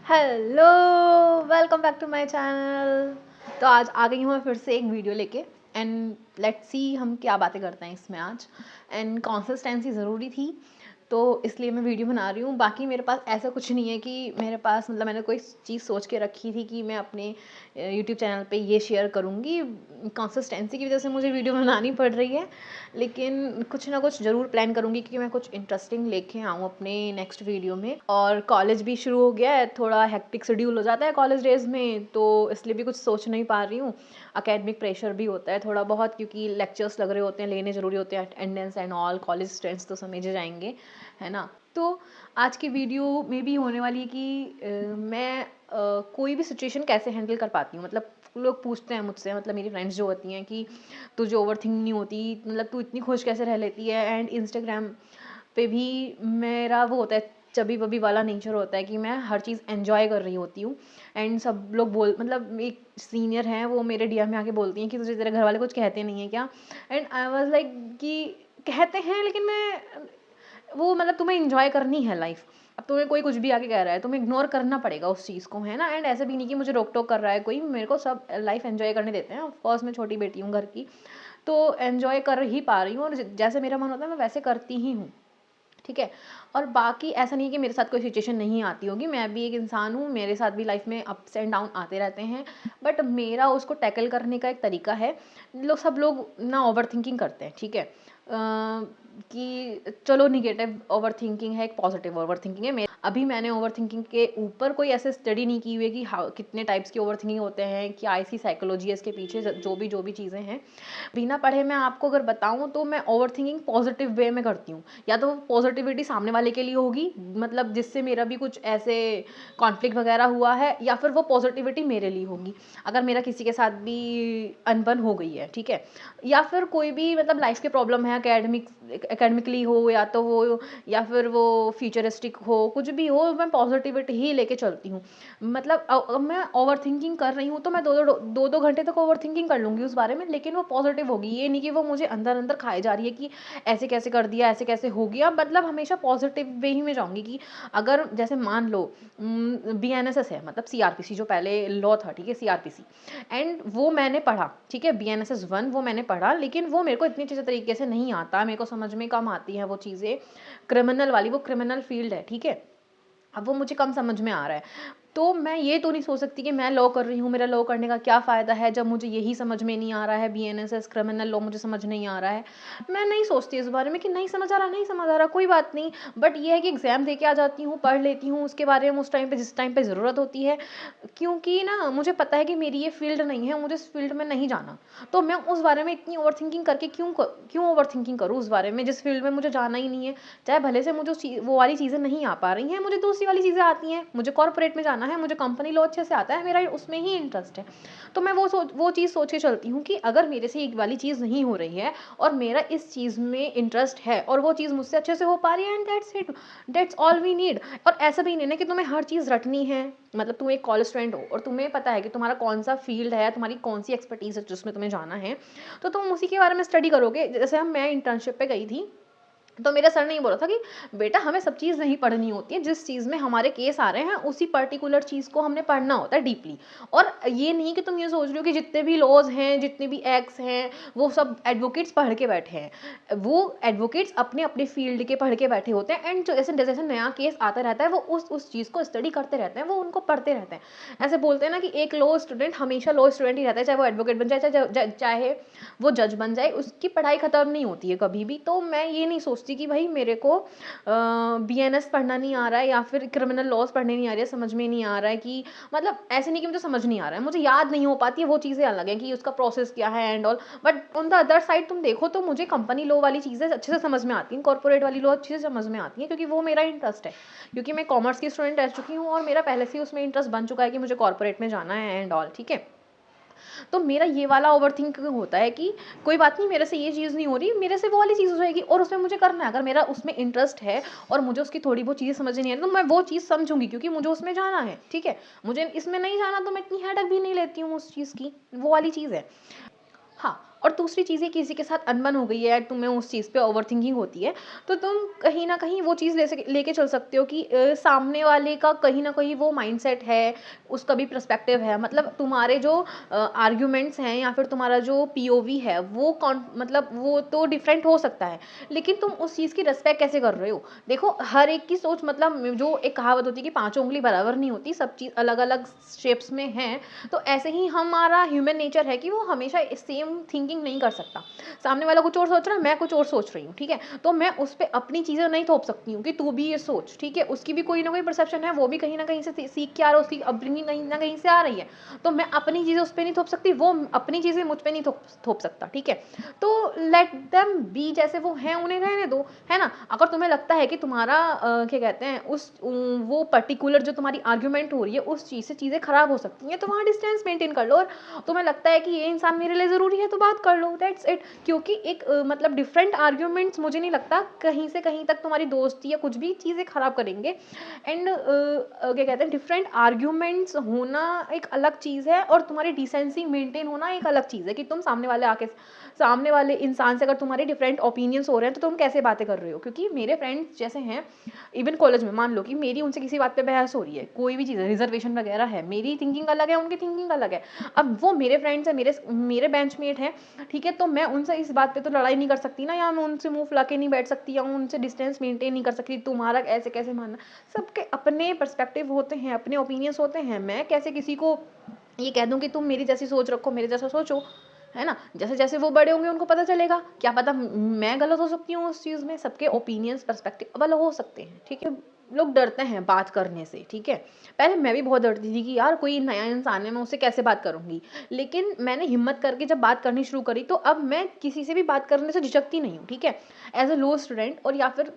Hello, welcome back to my channel. तो आज आ गई हूँ मैं फिर से एक वीडियो लेके एंड लेट्स सी हम क्या बातें करते हैं इसमें आज। एंड कंसिस्टेंसी ज़रूरी थी तो इसलिए मैं वीडियो बना रही हूँ। बाकी मेरे पास ऐसा कुछ नहीं है कि मेरे पास मतलब मैंने कोई चीज़ सोच के रखी थी कि मैं अपने यूट्यूब चैनल पे ये शेयर करूँगी। कंसिस्टेंसी की वजह से मुझे वीडियो बनानी पड़ रही है, लेकिन कुछ ना कुछ ज़रूर प्लान करूँगी कि मैं कुछ इंटरेस्टिंग लेके आऊँ अपने नेक्स्ट वीडियो में। और कॉलेज भी शुरू हो गया है, थोड़ा हेक्टिक शेड्यूल हो जाता है कॉलेज डेज़ में, तो इसलिए भी कुछ सोच नहीं पा रही हूँ। एकेडमिक प्रेशर भी होता है थोड़ा बहुत, क्योंकि लेक्चर्स लग रहे होते हैं, लेने ज़रूरी होते हैं, attendance and all. College students तो समझे जाएंगे, है ना। तो आज की वीडियो में भी होने वाली है कि मैं कोई भी सिचुएशन कैसे हैंडल कर पाती हूँ। मतलब लोग पूछते हैं मुझसे, मतलब मेरी फ्रेंड्स जो होती हैं कि तुझे ओवर थिंक नहीं होती, मतलब तू इतनी खुश कैसे रह लेती है। एंड इंस्टाग्राम पे भी मेरा वो होता है, चबी बबी वाला नेचर होता है कि मैं हर चीज़ एंजॉय कर रही होती हूँ। एंड सब लोग मतलब एक सीनियर हैं, वो मेरे डीएम में आके बोलती हैं कि तुझे तेरे घर वाले कुछ कहते नहीं है क्या। एंड आई वाज लाइक कि कहते हैं, लेकिन मैं वो मतलब तुम्हें इंजॉय करनी है लाइफ। अब तुम्हें कोई कुछ भी आके कह रहा है, तुम्हें इग्नोर करना पड़ेगा उस चीज़ को, है ना। एंड ऐसे भी नहीं कि मुझे रोक टोक कर रहा है कोई, मेरे को सब लाइफ एंजॉय करने देते हैं। ऑफकोर्स मैं छोटी बेटी हूँ घर की, तो एंजॉय कर ही पा रही हूँ, और जैसे मेरा मन होता है मैं वैसे करती ही हूँ, ठीक है। और बाकी ऐसा नहीं है कि मेरे साथ कोई सिचुएशन नहीं आती होगी, मैं भी एक इंसान हूँ, मेरे साथ भी लाइफ में अप्स एंड डाउन आते रहते हैं। बट मेरा उसको टैकल करने का एक तरीका है। सब लोग ना ओवर थिंकिंग करते हैं, ठीक है। कि चलो निगेटिव ओवर थिंकिंग है, एक पॉजिटिव ओवर थिंकिंग है। अभी मैंने ओवर थिंकिंग के ऊपर कोई ऐसे स्टडी नहीं की हुई है कि कितने टाइप्स की ओवर थिंकिंग होते हैं, क्या ऐसी साइकोलॉजी है इसके पीछे, जो भी चीज़ें हैं बिना पढ़े मैं आपको अगर बताऊं तो मैं ओवर थिंकिंग पॉजिटिव वे में करती हूँ। या तो पॉजिटिविटी सामने वाले के लिए होगी, मतलब जिससे मेरा भी कुछ ऐसे कॉन्फ्लिक्ट वगैरह हुआ है, या फिर वो पॉजिटिविटी मेरे लिए होगी अगर मेरा किसी के साथ भी अनबन हो गई है, ठीक है। या फिर कोई भी मतलब लाइफ के प्रॉब्लम है, एकेडमिकली हो, या तो वो या फिर वो फ्यूचरिस्टिक हो, कुछ भी हो, मैं पॉजिटिविटी ही लेके चलती हूँ। मतलब मैं ओवर थिंकिंग कर रही हूँ तो मैं दो घंटे तक ओवर थिंकिंग कर लूँगी उस बारे में, लेकिन वो पॉजिटिव होगी। ये नहीं कि वो मुझे अंदर अंदर खाए जा रही है कि ऐसे कैसे कर दिया, ऐसे कैसे हो गया। मतलब हमेशा पॉजिटिव वे ही में जाऊँगी कि अगर जैसे मान लो बीएनएसएस है, मतलब सीआरपीसी जो पहले लॉ था, ठीक है, सीआरपीसी। एंड वो मैंने पढ़ा, ठीक है, बीएनएसएस 1 वो मैंने पढ़ा, लेकिन वो मेरे को इतनी अच्छे तरीके से नहीं आता, मेरे को समझ में कम आती है वो चीज़ें। क्रिमिनल वाली, वो क्रिमिनल फील्ड है, ठीक है, अब वो मुझे कम समझ में आ रहा है। तो मैं ये तो नहीं सोच सकती कि मैं लॉ कर रही हूँ, मेरा लॉ करने का क्या फ़ायदा है जब मुझे यही समझ में नहीं आ रहा है, बीएनएसएस क्रिमिनल लॉ मुझे समझ नहीं आ रहा है। मैं नहीं सोचती इस बारे में कि नहीं समझ आ रहा, नहीं समझ आ रहा, कोई बात नहीं। बट ये है कि एग्ज़ाम दे के आ जाती हूँ, पढ़ लेती हूँ उसके बारे में उस टाइम पे, जिस टाइम पे ज़रूरत होती है। क्योंकि ना मुझे पता है कि मेरी ये फील्ड नहीं है, मुझे इस फील्ड में नहीं जाना। तो मैं उस बारे में इतनी ओवर थिंकिंग करके क्यों ओवर थिंकिंग करूँ उस बारे में, जिस फील्ड में मुझे जाना ही नहीं है। चाहे भले से मुझे वो वाली चीज़ें नहीं आ पा रही हैं, मुझे दूसरी वाली चीज़ें आती हैं, मुझे कॉर्पोरेट में जाना है, मुझे कंपनी लॉ अच्छे से आता है, मेरा उसमें ही इंटरेस्ट है। तो मैं वो चीज़ सोच के चलती हूँ कि अगर मेरे से एक वाली चीज़ नहीं हो रही है और मेरा इस चीज़ में इंटरेस्ट है और वो चीज़ मुझसे अच्छे से हो पा रही है, and that's it, that's all we need. और ऐसा भी नहीं है कि तुम्हें हर चीज़ रटनी है। मतलब तुम एक कॉलेज स्टूडेंट हो और तुम्हें पता है कि तुम्हारा कौन सा फील्ड है, तुम्हारी कौन सी एक्सपर्टीज़ है जिसमें तुम्हें जाना है, तो तुम उसी के बारे में स्टडी करोगे। जैसे मैं इंटर्नशिप पे गई थी, तो मेरे सर ने ये बोला था कि बेटा हमें सब चीज़ नहीं पढ़नी होती है, जिस चीज़ में हमारे केस आ रहे हैं उसी पर्टिकुलर चीज़ को हमने पढ़ना होता है डीपली। और ये नहीं कि तुम ये सोच रहे हो कि जितने भी लॉज हैं, जितने भी एक्ट्स हैं, वो सब एडवोकेट्स पढ़ के बैठे हैं। वो एडवोकेट्स अपने अपने फील्ड के पढ़ के बैठे होते हैं, एंड जो जैसे जैसे नया केस आता रहता है वो उस चीज़ को स्टडी करते रहते हैं, वो उनको पढ़ते रहते हैं। ऐसे बोलते हैं ना कि एक लॉ स्टूडेंट हमेशा लॉ स्टूडेंट ही रहता है, चाहे वो एडवोकेट बन जाए, चाहे वो जज बन जाए, उसकी पढ़ाई ख़त्म नहीं होती है कभी भी। तो मैं ये नहीं सोचती कि भाई मेरे को बीएनएस पढ़ना नहीं आ रहा है या फिर क्रिमिनल लॉज पढ़ने नहीं आ रही है, समझ में नहीं आ रहा है कि मतलब ऐसे नहीं कि मुझे समझ नहीं आ रहा है, मुझे याद नहीं हो पाती है, वो चीज़ें अलग है कि उसका प्रोसेस क्या है and all. But on the other side तुम देखो तो मुझे कंपनी लॉ वाली चीज़ें अच्छे से समझ में आती हैं, कॉर्पोरेट वाली लॉ अच्छे से समझ में आती हैं, क्योंकि वो मेरा इंटरेस्ट है। क्योंकि मैं कॉमर्स की स्टूडेंट रह चुकी हूँ और मेरा पहले से ही उसमें इंटरेस्ट बन चुका है कि मुझे कॉर्पोरेट में जाना है एंड ऑल, ठीक है। तो मेरा ये वाला ओवरथिंकिंग होता है कि कोई बात नहीं, मेरे से ये चीज़ नहीं हो रही, मेरे से वो वाली चीज़ हो जाएगी और उसमें मुझे करना है। अगर मेरा उसमें इंटरेस्ट है और मुझे उसकी थोड़ी बहुत चीज़ें समझ नहीं आ रही, तो मैं वो चीज़ समझूंगी, क्योंकि मुझे उसमें जाना है, ठीक है। मुझे इसमें नहीं जाना तो मैं इतनी हेडक भी नहीं लेती हूँ उस चीज़ की, वो वाली चीज़ है। हाँ, और दूसरी चीज़ ये किसी के साथ अनबन हो गई है, तुम्हें उस चीज़ पे ओवरथिंकिंग होती है, तो तुम कहीं न कहीं वो चीज़ लेके चल सकते हो कि सामने वाले का कहीं न कहीं वो माइंडसेट है, उसका भी पर्सपेक्टिव है। मतलब तुम्हारे जो आर्ग्यूमेंट्स हैं या फिर तुम्हारा जो पीओवी है वो मतलब वो तो डिफरेंट हो सकता है, लेकिन तुम उस चीज़ की रिस्पेक्ट कैसे कर रहे हो। देखो हर एक की सोच, मतलब जो एक कहावत होती है कि पाँचों उँगली बराबर नहीं होती, सब चीज़ अलग-अलग शेप्स में हैं। तो ऐसे ही हमारा ह्यूमन नेचर है कि वो हमेशा सेम थिंकिंग नहीं कर सकता। सामने वाला कुछ और सोच रहा है, मैं कुछ और सोच रही हूँ, ठीक है? तो मैं उस पे अपनी चीज़ें नहीं थोप सकती हूँ कि तू भी ये सोच, ठीक है? उसकी भी कोई ना कोई परसेप्शन है, वो भी कहीं न कहीं से सीख के आ रहा है, उसकी अपब्रिंगिंग कहीं न कहीं से आ रही है। तो मैं अपनी चीज़ें उस पे नहीं थोप सकती, वो अपनी चीज़ें मुझ पे नहीं थोप सकता, ठीक है? तो लेट देम बी, जैसे वो हैं उन्हें रहने दो, है ना? अगर तुम्हें लगता है कि तुम्हारा क्या कहते हैं वो पर्टिकुलर जो तुम्हारी आर्ग्यूमेंट हो रही है उस चीज़ से चीज़ें खराब हो सकती हैं, तो वहाँ डिस्टेंस मेंटेन कर लो। और तुम्हें लगता है कि ये इंसान मेरे लिए ज़रूरी है तो बात कर लो, दैट्स इट। क्योंकि एक मतलब डिफरेंट आर्ग्यूमेंट्स मुझे नहीं लगता कहीं से कहीं तक तुम्हारी दोस्ती या कुछ भी चीज़ें खराब करेंगे। एंड क्या कहते हैं, डिफरेंट आर्ग्यूमेंट्स होना एक अलग चीज़ है और तुम्हारी डिसेंसी मेंटेन होना एक अलग चीज़ है कि तुम सामने वाले इंसान से अगर तुम्हारे डिफरेंट ओपिनियंस हो रहे हैं तो तुम कैसे बातें कर रहे हो। क्योंकि मेरे फ्रेंड्स जैसे हैं, इवन कॉलेज में मान लो कि मेरी उनसे किसी बात पे बहस हो रही है, कोई भी चीज़ है, रिजर्वेशन वगैरह है, मेरी थिंकिंग अलग है, उनकी थिंकिंग अलग है। अब वो मेरे फ्रेंड्स हैं, मेरे बेंचमेट हैं, ठीक है? तो मैं उनसे इस बात पे तो लड़ाई नहीं कर सकती ना, या मैं उनसे मुंह फुला के नहीं बैठ सकती, या उनसे डिस्टेंस मेंटेन नहीं कर सकती, तुम्हारा ऐसे कैसे मानना। सबके अपने पर्सपेक्टिव होते हैं, अपने ओपिनियंस होते हैं। मैं कैसे किसी को ये कह दूं कि तुम मेरी जैसी सोच रखो, मेरे जैसा सोचो, है ना? जैसे जैसे वो बड़े होंगे उनको पता चलेगा, क्या पता मैं गलत हो सकती हूँ उस चीज़ में। सबके ओपिनियंस पर्सपेक्टिव अलग हो सकते हैं, ठीक है? लोग डरते हैं बात करने से, ठीक है? पहले मैं भी बहुत डरती थी कि यार कोई नया इंसान है, मैं उससे कैसे बात करूंगी। लेकिन मैंने हिम्मत करके जब बात करनी शुरू करी तो अब मैं किसी से भी बात करने से झिझकती नहीं हूँ, ठीक है? एज अ लो स्टूडेंट, और या फिर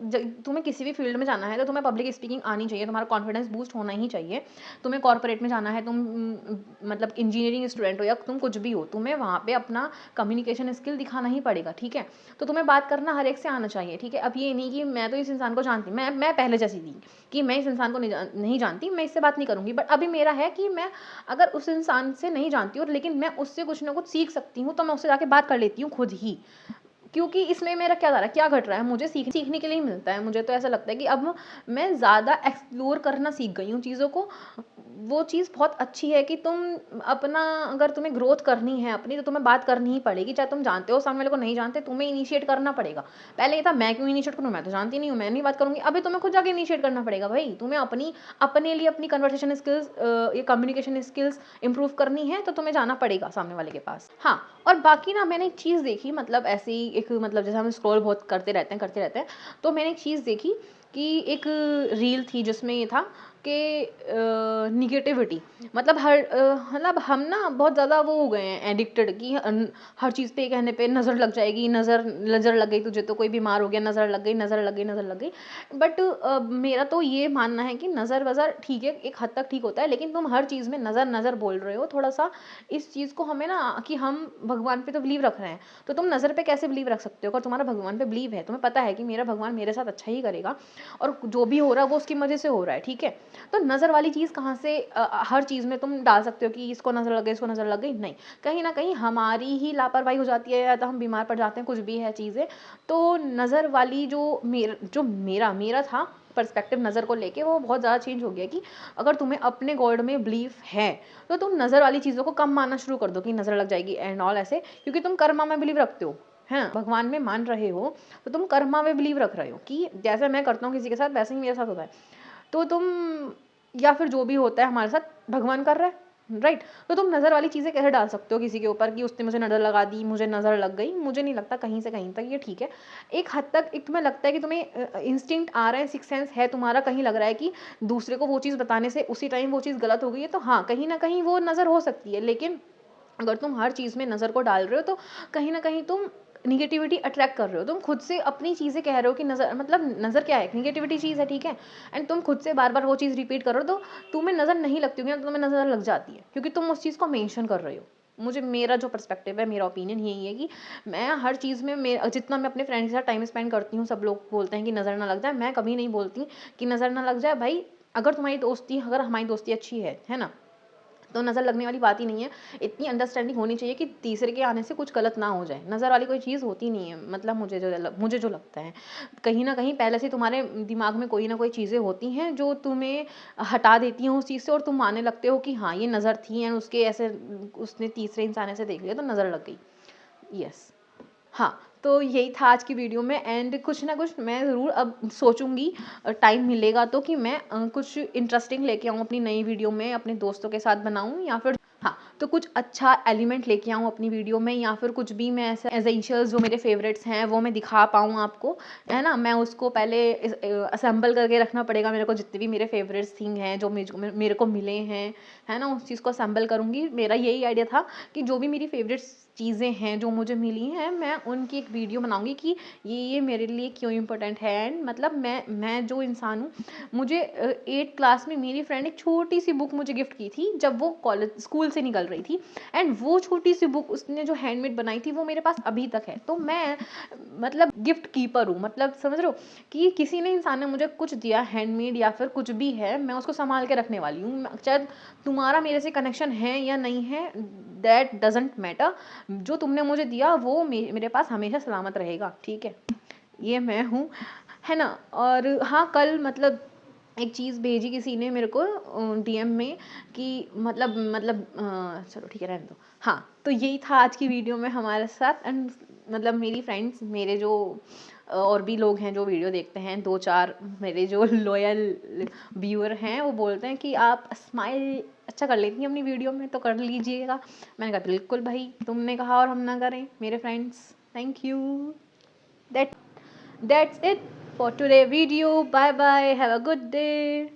तुम्हें किसी भी फील्ड में जाना है तो तुम्हें पब्लिक स्पीकिंग आनी चाहिए, तुम्हारा कॉन्फिडेंस बूस्ट होना ही चाहिए। तुम्हें कॉर्पोरेट में जाना है, तुम मतलब इंजीनियरिंग स्टूडेंट हो या तुम कुछ भी हो, तुम्हें वहाँ पे अपना कम्युनिकेशन स्किल दिखाना ही पड़ेगा, ठीक है? तो तुम्हें बात करना हर एक से आना चाहिए, ठीक है? अब ये नहीं कि मैं तो इस इंसान को जानती, मैं पहले जैसी थी कि मैं इस इंसान को नहीं जानती, मैं इससे बात नहीं करूंगी। बट अभी मेरा है कि मैं अगर उस इंसान से नहीं जानती हूँ लेकिन मैं उससे कुछ ना कुछ सीख सकती हूँ, तो मैं उससे जाके बात कर लेती हूँ खुद ही। क्योंकि इसमें मेरा क्या जा रहा है, क्या घट रहा है, मुझे सीखने के लिए ही मिलता है। मुझे तो ऐसा लगता है कि अब मैं ज़्यादा एक्सप्लोर करना सीख गई हूँ चीज़ों को। वो चीज़ बहुत अच्छी है कि तुम अपना, अगर तुम्हें ग्रोथ करनी है अपनी, तो तुम्हें बात करनी ही पड़ेगी, चाहे तुम जानते हो सामने वाले को नहीं जानते, तुम्हें इनिशिएट करना पड़ेगा। पहले ये था मैं क्यों इनिशिएट करूँ, मैं तो जानती नहीं हूँ, मैं नहीं बात करूँगी। अभी तुम्हें खुद जाके इनिशिएट करना पड़ेगा भाई। तुम्हें अपने लिए अपनी कन्वर्सेशन स्किल्स, ये कम्युनिकेशन स्किल्स इंप्रूव करनी है, तो तुम्हें जाना पड़ेगा सामने वाले के पास। हाँ, और बाकी ना मैंने एक चीज़ देखी, मतलब ऐसे ही एक, मतलब जैसे हम स्क्रॉल बहुत करते रहते हैं, तो मैंने एक चीज़ देखी कि एक रील थी जिसमें ये था कि निगेटिविटी, मतलब मतलब हम ना बहुत ज़्यादा वो हो गए हैं एडिक्टेड कि हर चीज़ पे कहने पे नज़र लग जाएगी, नज़र लग गई तुझे तो कोई बीमार हो गया, नज़र लग गई, नज़र लग गई, नज़र लग गई। बट मेरा तो ये मानना है कि नज़र वज़र ठीक है, एक हद तक ठीक होता है, लेकिन तुम हर चीज़ में नज़र नज़र बोल रहे हो। थोड़ा सा इस चीज़ को हमें ना, कि हम भगवान पे तो बिलीव रख रहे हैं, तो तुम नज़र पे कैसे बिलीव रख सकते हो? अगर तुम्हारा भगवान पे बिलीव है, तुम्हें पता है कि मेरा भगवान मेरे साथ अच्छा ही करेगा और जो भी हो रहा है वो उसकी मर्ज़ी से हो रहा है, ठीक है? तो नज़र वाली चीज़ कहाँ से हर चीज़ में तुम डाल सकते हो कि इसको नज़र लग गई, इसको नज़र लग गई? नहीं, कहीं ना कहीं हमारी ही लापरवाही हो जाती है, या तो हम बीमार पड़ जाते हैं, कुछ भी है चीज़ें। तो नज़र वाली जो मेरा था पर्सपेक्टिव नज़र को लेके, वो बहुत ज़्यादा चेंज हो गया कि अगर तुम्हें अपने गॉड में बिलीफ है तो तुम नज़र वाली चीज़ों को कम मानना शुरू कर दो कि नज़र लग जाएगी एंड ऑल ऐसे, क्योंकि तुम कर्मा में बिलीव रखते हो, है ना? भगवान में मान रहे हो, तो तुम कर्मा में बिलीव रख रहे हो कि जैसे मैं करता हूँ किसी के साथ वैसे ही मेरे साथ होता है। तो तुम, या फिर जो भी होता है हमारे साथ भगवान कर रहा है, राइट? तो तुम नज़र वाली चीज़ें कैसे डाल सकते हो किसी के ऊपर कि उसने मुझे नज़र लगा दी, मुझे नज़र लग गई? मुझे नहीं लगता कहीं से कहीं तक ये ठीक है। एक हद तक एक तुम्हें लगता है कि तुम्हें इंस्टिंक्ट आ रहा है, सिक्स सेंस है तुम्हारा, कहीं लग रहा है कि दूसरे को वो चीज़ बताने से उसी टाइम वो चीज़ गलत हो गई है, तो हाँ, कहीं ना कहीं वो नज़र हो सकती है। लेकिन अगर तुम हर चीज़ में नज़र को डाल रहे हो तो कहीं ना कहीं तुम निगेटिविटी अट्रैक्ट कर रहे हो। तुम खुद से अपनी चीज़ें कह रहे हो कि नज़र, मतलब नज़र क्या है, निगेटिविटी चीज़ है, ठीक है? एंड तुम खुद से बार बार वो चीज़ रिपीट कर रहे हो, तो तुम्हें नज़र नहीं लगती होगी ना, तो तुम्हें नज़र लग जाती है, क्योंकि तुम उस चीज़ को मेंशन कर रहे हो। मेरा जो पर्सपेक्टिव है, मेरा ओपिनियन यही है कि मैं हर चीज़ में, जितना मैं अपने फ्रेंड के साथ टाइम स्पेंड करती हूँ, सब लोग बोलते हैं कि नज़र ना लग जाए, मैं कभी नहीं बोलती कि नज़र ना लग जाए। भाई, अगर हमारी दोस्ती अच्छी है ना, तो नज़र लगने वाली बात ही नहीं है। इतनी अंडरस्टैंडिंग होनी चाहिए कि तीसरे के आने से कुछ गलत ना हो जाए। नज़र वाली कोई चीज़ होती नहीं है, मतलब मुझे जो लगता है, कहीं न कहीं पहले से तुम्हारे दिमाग में कोई ना कोई चीज़ें होती हैं जो तुम्हें हटा देती हैं उस चीज़ से, और तुम मानने लगते हो कि हाँ, ये नज़र थी एंड उसके ऐसे उसने तीसरे इंसान ऐसे देख लिया तो नज़र लग गई। यस। हाँ, तो यही था आज की वीडियो में, एंड कुछ ना कुछ मैं ज़रूर अब सोचूँगी, टाइम मिलेगा तो, कि मैं कुछ इंटरेस्टिंग लेके आऊँ अपनी नई वीडियो में, अपने दोस्तों के साथ बनाऊँ, या फिर हाँ, तो कुछ अच्छा एलिमेंट लेके आऊँ अपनी वीडियो में, या फिर कुछ भी मैं ऐसा एसेंशियल्स जो मेरे फ़ेवरेट्स हैं वो मैं दिखा पाऊँ आपको, है ना? मैं उसको पहले असेंबल करके रखना पड़ेगा मेरे को, जितने भी मेरे फ़ेवरेट्स थिंग हैं जो मेरे को मिले हैं, है ना? उस चीज़ को असेंबल करूँगी। मेरा यही आइडिया था कि जो भी मेरी फ़ेवरेट्स चीज़ें हैं जो मुझे मिली हैं, मैं उनकी एक वीडियो बनाऊँगी कि ये मेरे लिए क्यों इम्पोर्टेंट है। एंड मतलब मैं जो इंसान हूँ, मुझे 8th क्लास में मेरी फ्रेंड एक छोटी-सी बुक मुझे गिफ्ट की थी जब वो कॉलेज स्कूल से निकल रही थी, एंड वो छोटी-सी बुक उसने जो हैंडमेड बनाई थी वो मेरे पास अभी तक है। तो मैं मतलब गिफ्ट कीपर हूँ, मतलब समझ रहे हो कि किसी ने इंसान ने मुझे कुछ दिया हैंडमेड या फिर कुछ भी है, मैं उसको सँभाल के रखने वाली हूँ। चाहे तुम्हारा मेरे से कनेक्शन है या नहीं है, दैट डज़न्ट मैटर। जो तुमने मुझे दिया वो मेरे पास हमेशा सलामत रहेगा, ठीक है? ये मैं हूँ, है ना? और हाँ, कल मतलब एक चीज़ भेजी किसी ने मेरे को डीएम में कि चलो ठीक है, रहने दो। हाँ, तो यही था आज की वीडियो में हमारे साथ, एंड मतलब मेरी फ्रेंड्स, मेरे जो और भी लोग हैं जो वीडियो देखते हैं, 2-4 मेरे जो लॉयल व्यूअर हैं, वो बोलते हैं कि आप स्माइल अच्छा कर लेती हैं अपनी वीडियो में, तो कर लीजिएगा। मैंने कहा बिल्कुल भाई, तुमने कहा और हम ना करें मेरे friends. Thank you. That That's it for today video. Bye bye. Have a good day.